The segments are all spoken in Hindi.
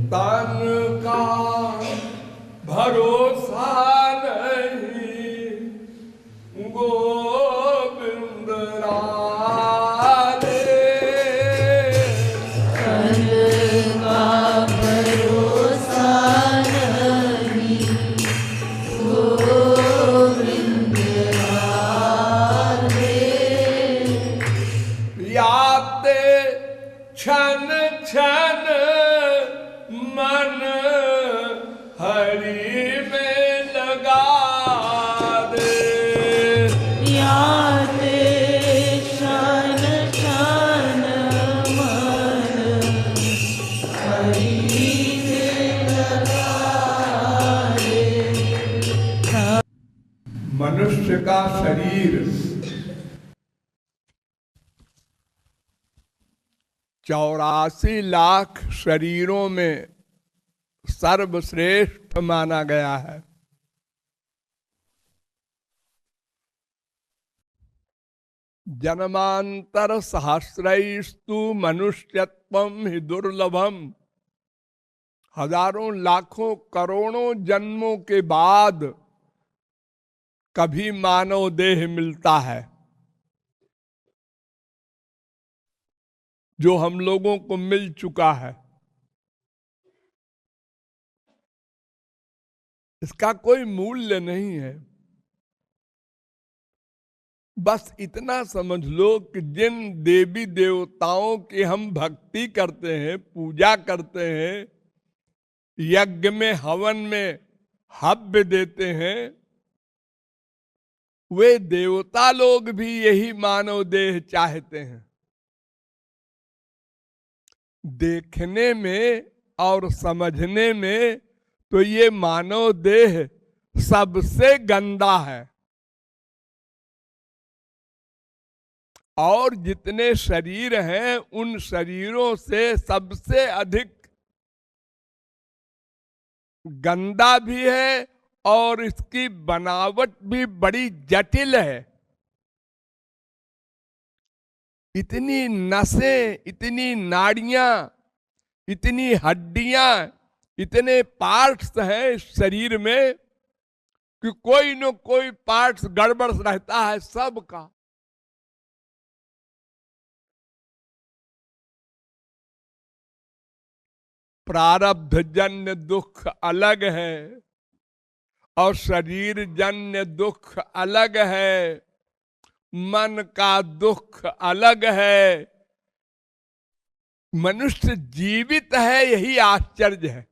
तन का भरोसा नहीं, गोविंद राधे। तन का भरोसा नहीं, गोविंद राधे। याते क्षण क्षण मन हरि में लगा दे। याते क्षण क्षण मन हरि में लगा दे। मनुष्य का शरीर 84 लाख शरीरों में सर्वश्रेष्ठ माना गया है। जन्मांतर सहस्रैस्तु मनुष्यत्वम हि दुर्लभम। हजारों लाखों करोड़ों जन्मों के बाद कभी मानव देह मिलता है, जो हम लोगों को मिल चुका है। इसका कोई मूल्य नहीं है। बस इतना समझ लो कि जिन देवी देवताओं की हम भक्ति करते हैं, पूजा करते हैं, यज्ञ में हवन में हव्य देते हैं, वे देवता लोग भी यही मानव देह चाहते हैं। देखने में और समझने में तो ये मानव देह सबसे गंदा है। और जितने शरीर हैं उन शरीरों से सबसे अधिक गंदा भी है और इसकी बनावट भी बड़ी जटिल है। इतनी नसें, इतनी नाड़ियां, इतनी हड्डियां, इतने पार्ट्स हैं इस शरीर में कि कोई न कोई पार्ट्स गड़बड़ रहता है सबका। प्रारब्ध जन्य दुख अलग है और शरीर जन्य दुख अलग है, मन का दुख अलग है। मनुष्य जीवित है, यही आश्चर्य है।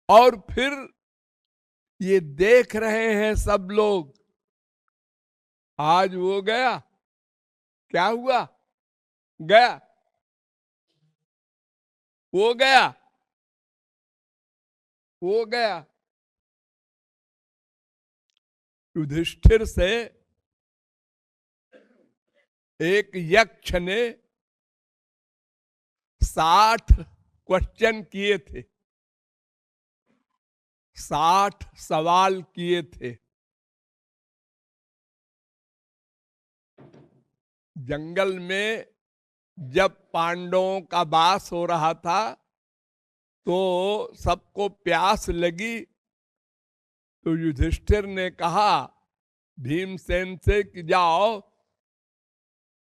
और फिर ये देख रहे हैं सब लोग, आज वो गया, क्या हुआ, गया, वो गया, वो गया। युधिष्ठिर से एक यक्ष ने 60 क्वेश्चन किए थे, 60 सवाल किए थे। जंगल में जब पांडवों का वास हो रहा था तो सबको प्यास लगी, तो युधिष्ठिर ने कहा भीमसेन से कि जाओ,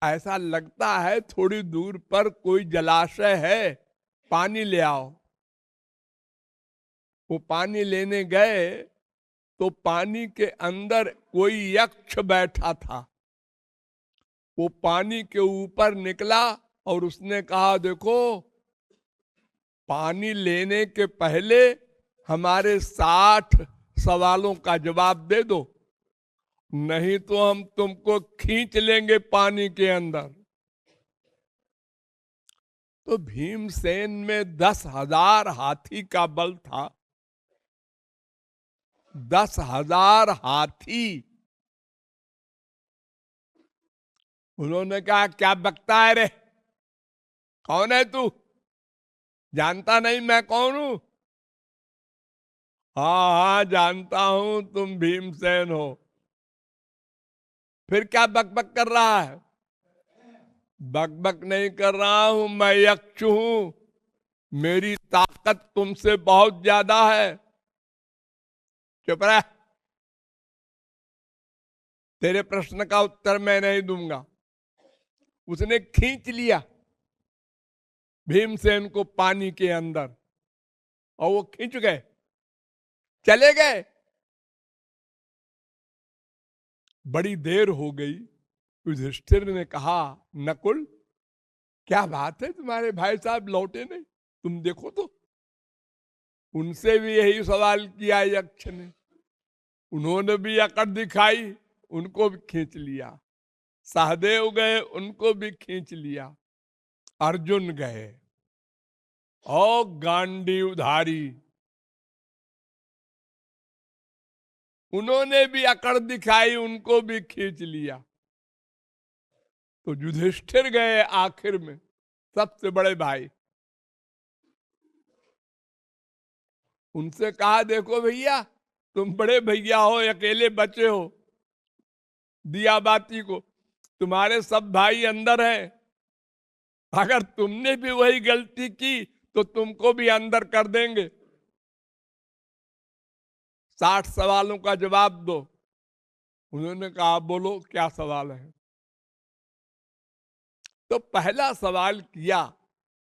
ऐसा लगता है थोड़ी दूर पर कोई जलाशय है, पानी ले आओ। वो पानी लेने गए तो पानी के अंदर कोई यक्ष बैठा था। वो पानी के ऊपर निकला और उसने कहा देखो, पानी लेने के पहले हमारे 60 सवालों का जवाब दे दो, नहीं तो हम तुमको खींच लेंगे पानी के अंदर। तो भीमसेन में 10,000 हाथी का बल था। 10,000 हाथी। उन्होंने कहा क्या बकता है रे, कौन है तू, जानता नहीं मैं कौन हूं? हाँ हाँ जानता हूं तुम भीमसेन हो। फिर क्या बकबक कर रहा है? बकबक नहीं कर रहा हूं, मैं यक्ष हूं, मेरी ताकत तुमसे बहुत ज्यादा है। चुप रह, तेरे प्रश्न का उत्तर मैं नहीं दूंगा। उसने खींच लिया भीमसेन को पानी के अंदर, और वो खींच गए, चले गए। बड़ी देर हो गई। युधिष्ठिर ने कहा, नकुल क्या बात है, तुम्हारे भाई साहब लौटे नहीं, तुम देखो तो। उनसे भी यही सवाल किया यक्ष ने, उन्होंने भी अकड़ दिखाई, उनको भी खींच लिया। सहदेव गए, उनको भी खींच लिया। अर्जुन गए, और गांडीवधारी, उन्होंने भी अकड़ दिखाई, उनको भी खींच लिया। तो युधिष्ठिर गए आखिर में, सबसे बड़े भाई। उनसे कहा, देखो भैया, तुम बड़े भैया हो, अकेले बचे हो दिया बाती को, तुम्हारे सब भाई अंदर हैं, अगर तुमने भी वही गलती की तो तुमको भी अंदर कर देंगे। 60 सवालों का जवाब दो। उन्होंने कहा, बोलो क्या सवाल है। तो पहला सवाल किया,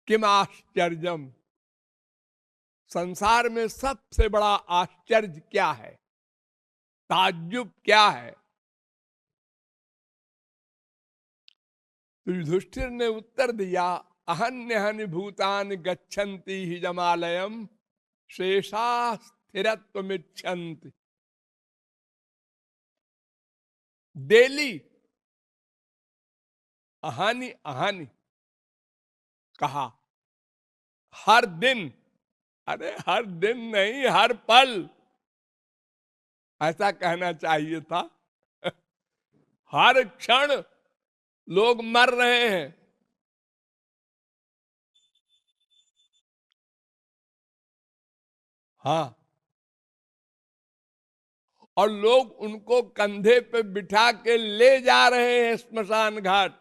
किम आश्चर्यम, संसार में सबसे बड़ा आश्चर्य क्या है, ताज्जुब क्या है। तो युधिष्ठिर ने उत्तर दिया, अहन्यहनि भूतानि गच्छन्ति हि जमालयम शेषा स्थिरत्वमिच्छन्ति। डेली, अहानि अहानि कहा, हर दिन, अरे हर दिन नहीं, हर पल, ऐसा कहना चाहिए था। हर क्षण लोग मर रहे हैं। हाँ, और लोग उनको कंधे पे बिठा के ले जा रहे हैं स्मशान घाट,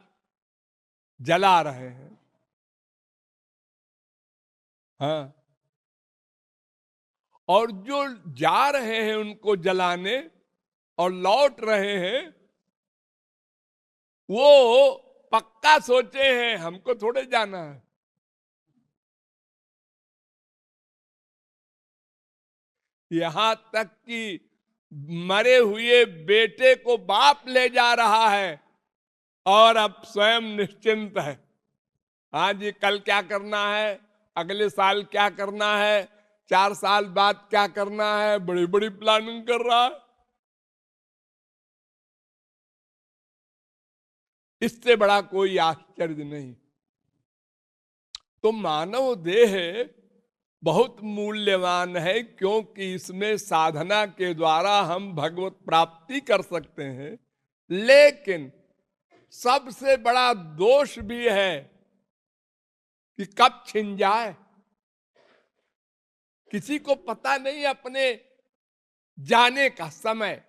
जला रहे हैं। हाँ, और जो जा रहे हैं उनको जलाने और लौट रहे हैं, वो पक्का सोचे हैं हमको थोड़े जाना है। यहां तक कि मरे हुए बेटे को बाप ले जा रहा है और अब स्वयं निश्चिंत है। हाँ जी, कल क्या करना है, अगले साल क्या करना है, 4 साल बाद क्या करना है, बड़ी बड़ी प्लानिंग कर रहा है। इससे बड़ा कोई आश्चर्य नहीं। तो मानव देह बहुत मूल्यवान है, क्योंकि इसमें साधना के द्वारा हम भगवत प्राप्ति कर सकते हैं। लेकिन सबसे बड़ा दोष भी है कि कब छिन जाए, किसी को पता नहीं अपने जाने का समय,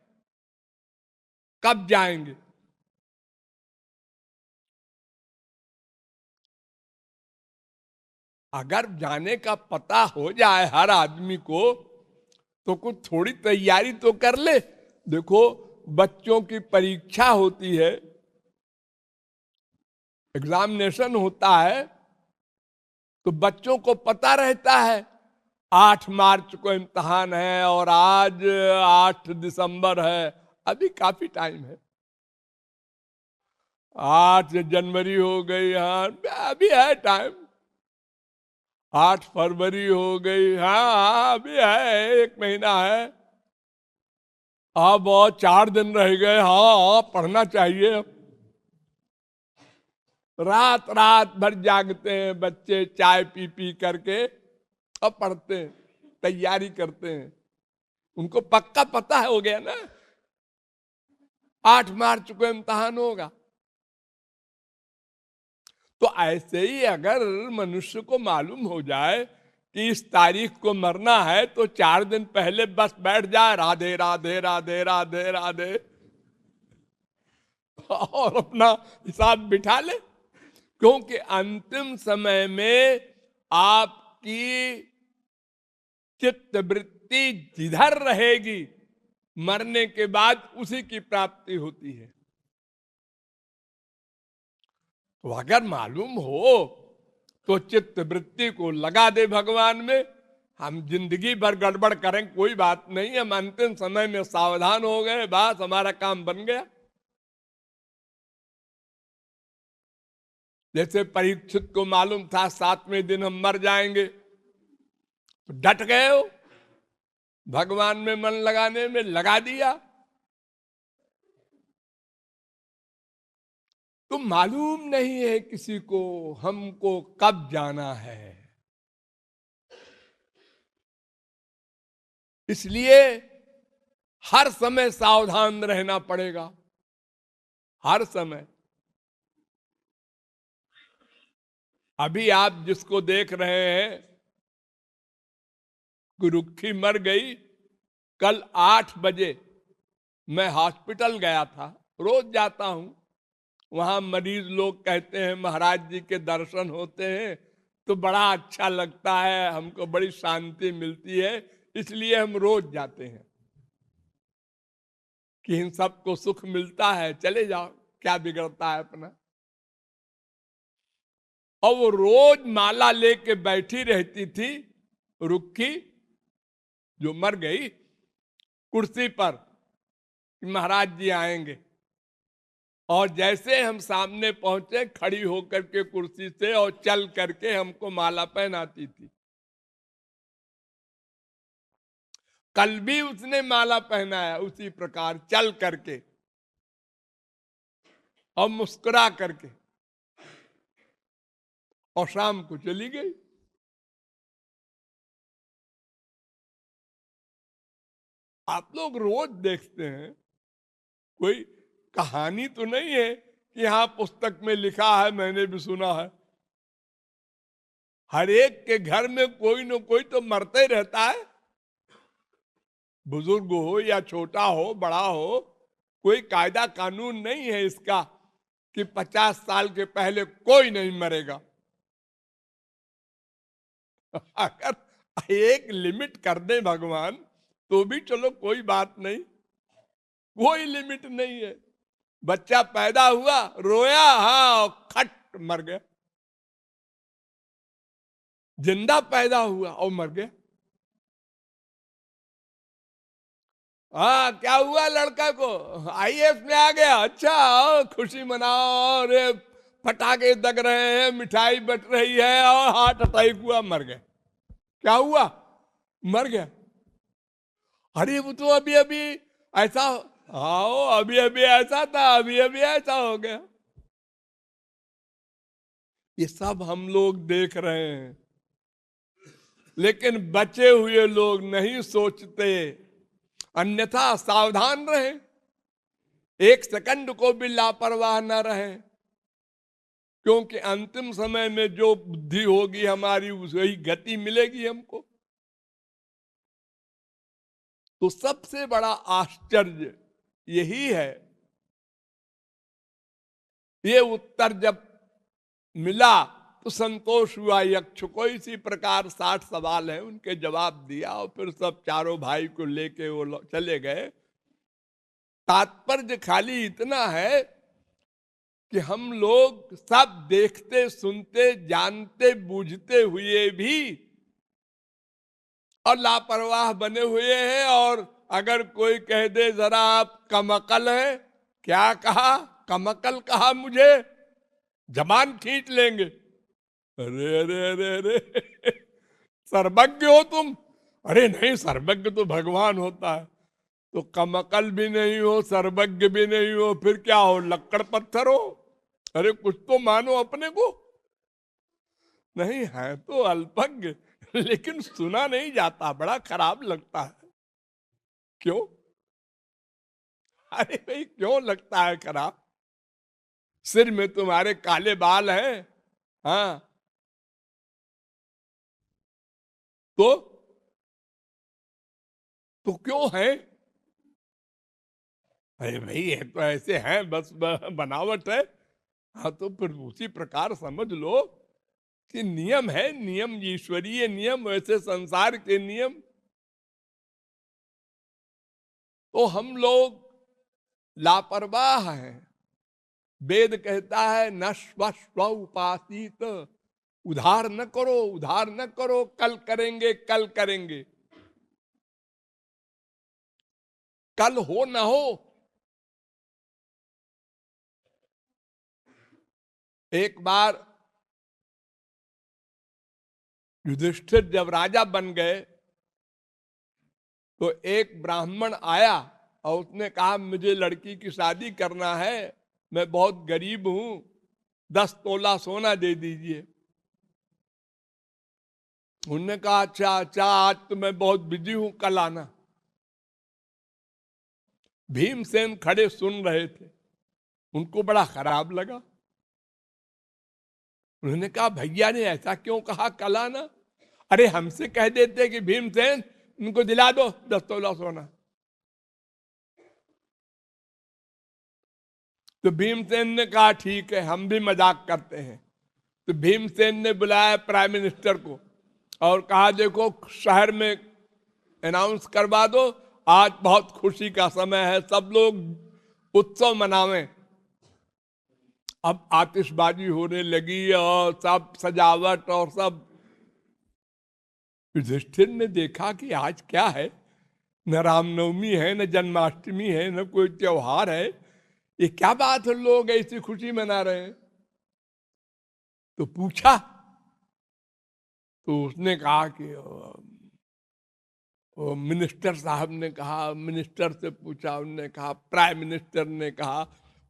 कब जाएंगे। अगर जाने का पता हो जाए हर आदमी को, तो कुछ थोड़ी तैयारी तो कर ले। देखो, बच्चों की परीक्षा होती है, एग्जामिनेशन होता है, तो बच्चों को पता रहता है 8 मार्च को इम्तिहान है और आज 8 दिसंबर है, अभी काफी टाइम है। 8 जनवरी हो गई, हाँ अभी है टाइम। 8 फरवरी हो गई, हाँ अभी है, 1 महीना है। अब और 4 दिन रह गए, हाँ पढ़ना चाहिए। रात रात भर जागते हैं बच्चे, चाय पी पी करके, अब पढ़ते हैं, तैयारी करते हैं। उनको पक्का पता है, हो गया ना 8 मार्च को इम्तिहान होगा। तो ऐसे ही अगर मनुष्य को मालूम हो जाए कि इस तारीख को मरना है, तो 4 दिन पहले बस बैठ जाए, राधे राधे राधे राधे राधे, और अपना हिसाब बिठा ले। क्योंकि अंतिम समय में आपकी चित्त वृत्ति जिधर रहेगी मरने के बाद उसी की प्राप्ति होती है। तो अगर मालूम हो तो चित्त वृत्ति को लगा दे भगवान में। हम जिंदगी भर गड़बड़ करें कोई बात नहीं, हम अंतिम समय में सावधान हो गए, बस हमारा काम बन गया। जैसे परीक्षित को मालूम था 7वें दिन हम मर जाएंगे, तो डट गए हो, भगवान में मन लगाने में लगा दिया। तो मालूम नहीं है किसी को हमको कब जाना है, इसलिए हर समय सावधान रहना पड़ेगा, हर समय। अभी आप जिसको देख रहे हैं गुरुखी मर गई, कल 8 बजे मैं हॉस्पिटल गया था, रोज जाता हूं वहां। मरीज लोग कहते हैं महाराज जी के दर्शन होते हैं तो बड़ा अच्छा लगता है, हमको बड़ी शांति मिलती है, इसलिए हम रोज जाते हैं कि इन सबको सुख मिलता है, चले जाओ, क्या बिगड़ता है अपना। और वो रोज माला लेके बैठी रहती थी रुक्की जो मर गई, कुर्सी पर, महाराज जी आएंगे। और जैसे हम सामने पहुंचे खड़ी होकर के कुर्सी से और चल करके हमको माला पहनाती थी। कल भी उसने माला पहनाया उसी प्रकार चल करके और मुस्कुरा करके, और शाम को चली गई। आप लोग रोज देखते हैं, कोई कहानी तो नहीं है कि यहां पुस्तक में लिखा है, मैंने भी सुना है। हर एक के घर में कोई न कोई तो मरते रहता है, बुजुर्ग हो या छोटा हो बड़ा हो, कोई कायदा कानून नहीं है इसका कि 50 साल के पहले कोई नहीं मरेगा। अगर एक लिमिट कर दे भगवान तो भी चलो कोई बात नहीं, कोई लिमिट नहीं है। बच्चा पैदा हुआ, रोया, हाँ, खट मर गया। जिंदा पैदा हुआ और मर गया। हाँ, क्या हुआ लड़का को, आईएएस में आ गया, अच्छा खुशी मनाओ, अरे पटाखे दग रहे हैं, मिठाई बट रही है, और हार्ट अटैक हुआ, मर गया। क्या हुआ, मर गया। अरे वो तो अभी अभी ऐसा, आओ अभी अभी ऐसा था, अभी अभी ऐसा हो गया। ये सब हम लोग देख रहे हैं, लेकिन बचे हुए लोग नहीं सोचते, अन्यथा सावधान रहे, एक सेकंड को भी लापरवाह न रहे, क्योंकि अंतिम समय में जो बुद्धि होगी हमारी वही गति मिलेगी हमको। तो सबसे बड़ा आश्चर्य यही है। ये उत्तर जब मिला तो संतोष हुआ यक्ष को। इसी प्रकार 60 सवाल हैं, उनके जवाब दिया और फिर सब चारों भाई को लेके वो चले गए। तात्पर्य खाली इतना है कि हम लोग सब देखते सुनते जानते बूझते हुए भी और लापरवाह बने हुए हैं। और अगर कोई कह दे जरा आप कमअकल हैं, क्या कहा, कमअकल कहा, मुझे जबान खींच लेंगे। अरे अरे अरे अरे सर्वज्ञ हो तुम। अरे नहीं, सर्वज्ञ तो भगवान होता है। तो कमअकल भी नहीं हो, सर्वज्ञ भी नहीं हो, फिर क्या हो, लक्कड़ पत्थर हो। अरे कुछ तो मानो अपने को। नहीं है तो अल्पज्ञ, लेकिन सुना नहीं जाता, बड़ा खराब लगता है। क्यों? अरे भाई क्यों लगता है खराब? सिर में तुम्हारे काले बाल हैं, हाँ, तो क्यों है? अरे भाई ये तो ऐसे हैं, बस बनावट है। हाँ, तो फिर उसी प्रकार समझ लो कि नियम है, नियम ईश्वरीय नियम, वैसे संसार के नियम। तो हम लोग लापरवाह हैं। वेद कहता है न स्व उपासित, उधार न करो, उधार न करो, कल करेंगे, कल करेंगे। कल हो ना हो। एक बार युधिष्ठिर जब राजा बन गए तो एक ब्राह्मण आया और उसने कहा मुझे लड़की की शादी करना है, मैं बहुत गरीब हूं, 10 तोला सोना दे दीजिए। उन्होंने कहा अच्छा अच्छा, आज तो मैं बहुत बिजी हूं, कल आना। भीमसेन खड़े सुन रहे थे, उनको बड़ा खराब लगा। उन्होंने कहा भैया ने ऐसा क्यों कहा, कल आना? अरे हमसे कह देते कि भीमसेन उनको दिला दो 10 तोला सोना। तो भीमसेन ने कहा ठीक है, हम भी मजाक करते हैं। तो भीमसेन ने बुलाया प्राइम मिनिस्टर को और कहा देखो शहर में अनाउंस करवा दो, आज बहुत खुशी का समय है, सब लोग उत्सव मनावें। अब आतिशबाजी होने लगी और सब सजावट और सब। युधिष्ठिर ने देखा कि आज क्या है, न रामनवमी है, न जन्माष्टमी है, न कोई त्योहार है, ये क्या बात है, लोग ऐसी खुशी मना रहे हैं। तो पूछा तो उसने कहा कि वो मिनिस्टर साहब ने कहा, मिनिस्टर से पूछा, उन्होंने कहा, प्राइम मिनिस्टर ने कहा,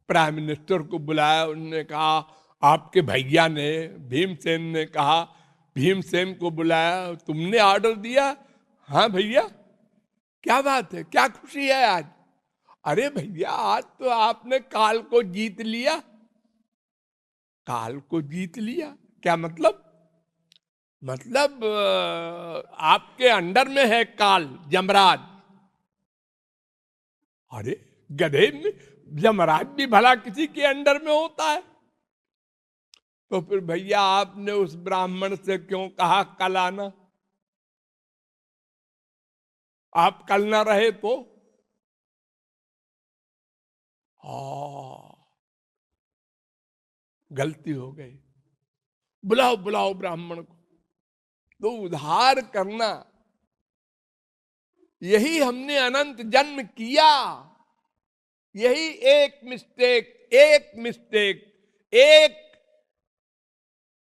प्राइम मिनिस्टर को बुलाया, उन्होंने कहा आपके भैया ने, भीमसेन ने कहा, भीमसेन को बुलाया, तुमने ऑर्डर दिया? हाँ भैया, क्या बात है, क्या खुशी है आज? अरे भैया आज तो आपने काल को जीत लिया। काल को जीत लिया क्या मतलब? मतलब आपके अंडर में है काल, यमराज। अरे गधे में, यमराज भी भला किसी के अंडर में होता है? तो फिर भैया आपने उस ब्राह्मण से क्यों कहा कल आना? आप कल ना रहे तो? गलती हो गई, बुलाओ बुलाओ ब्राह्मण को। तो उधार करना, यही हमने अनंत जन्म किया। यही एक मिस्टेक, एक मिस्टेक, एक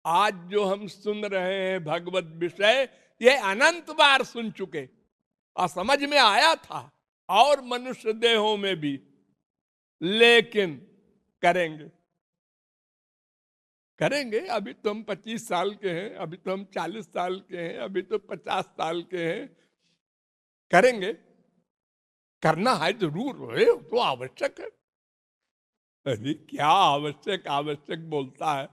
आज जो हम सुन रहे हैं भगवत विषय, ये अनंत बार सुन चुके और समझ में आया था, और मनुष्य देहों में भी, लेकिन करेंगे करेंगे। अभी तो हम 25 साल के हैं, अभी तो हम 40 साल के हैं, अभी तो 50 साल के हैं। करेंगे, करना है जरूर है, तो आवश्यक है। अरे क्या आवश्यक आवश्यक बोलता है?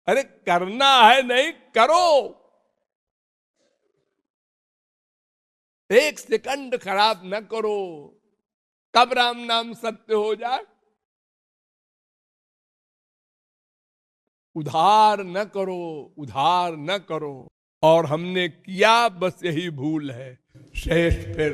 अरे करना है, नहीं करो। एक सेकंड खराब न करो, कब राम नाम सत्य हो जाए। उधार न करो, उधार न करो। और हमने किया, बस यही भूल है। शेष फिर